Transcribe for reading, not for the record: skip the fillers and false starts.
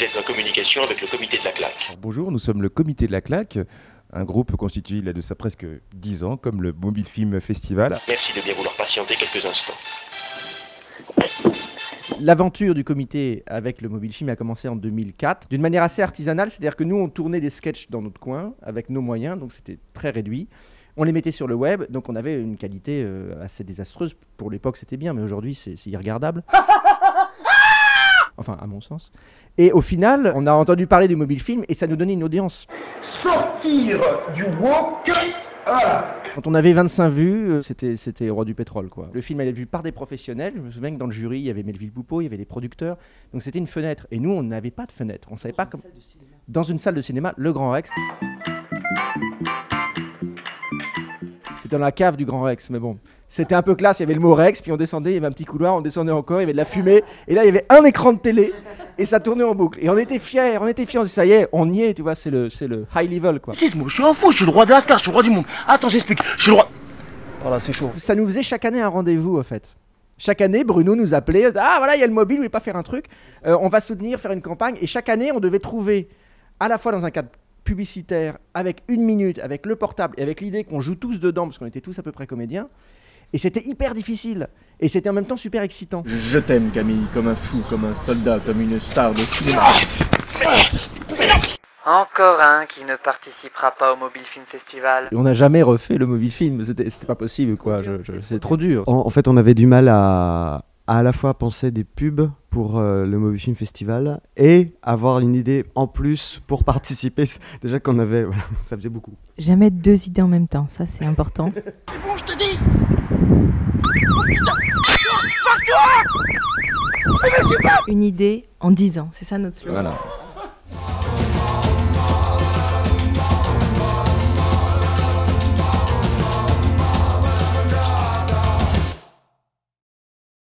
êtes en communication avec le comité de la claque. Bonjour, nous sommes le comité de la claque, un groupe constitué il y a de ça presque 10 ans, comme le Mobile Film Festival. Merci de bien vouloir patienter quelques instants. L'aventure du comité avec le Mobile Film a commencé en 2004, d'une manière assez artisanale, c'est-à-dire que nous on tournait des sketchs dans notre coin avec nos moyens, donc c'était très réduit. On les mettait sur le web, donc on avait une qualité assez désastreuse. Pour l'époque c'était bien, mais aujourd'hui c'est irregardable. Enfin, à mon sens. Et au final, on a entendu parler du Mobile Film et ça nous donnait une audience. Sortir du woke. Voilà. Quand on avait 25 vues, c'était Roi du pétrole, quoi. Le film allait être vu par des professionnels. Je me souviens que dans le jury, il y avait Melville Poupeau, il y avait des producteurs. Donc c'était une fenêtre. Et nous, on n'avait pas de fenêtre. On savait pas comment. Dans une salle de cinéma, le Grand Rex. C'était dans la cave du Grand Rex, mais bon. C'était un peu classe, il y avait le mot Rex, puis on descendait, il y avait un petit couloir, on descendait encore, il y avait de la fumée. Et là, il y avait un écran de télé, et ça tournait en boucle. Et on était fiers, on dit, ça y est, on y est, tu vois, c'est le high level, quoi. Moi, je suis un fou, je suis le roi de la star, je suis le roi du monde. Attends, j'explique, je suis le roi. Voilà, c'est chaud. Ça nous faisait chaque année un rendez-vous, en fait. Chaque année, Bruno nous appelait, ah voilà, il y a le mobile, vous voulez pas faire un truc, on va soutenir, faire une campagne. Et chaque année, on devait trouver, à la fois dans un cadre publicitaire, avec 1 minute, avec le portable, et avec l'idée qu'on joue tous dedans, parce qu'on était tous à peu près comédiens. Et c'était hyper difficile. Et c'était en même temps super excitant. Je t'aime, Camille, comme un fou, comme un soldat, comme une star de cinéma. Encore un qui ne participera pas au Mobile Film Festival. Et on n'a jamais refait le Mobile Film. C'était pas possible, quoi. C'est trop dur. En fait, on avait du mal à la fois penser des pubs pour le Mobile Film Festival et avoir une idée en plus pour participer. Déjà qu'on avait, voilà, ça faisait beaucoup. Jamais 2 idées en même temps, ça c'est important. C'est bon, je te dis. Une idée en 10 ans, c'est ça notre slogan. Voilà.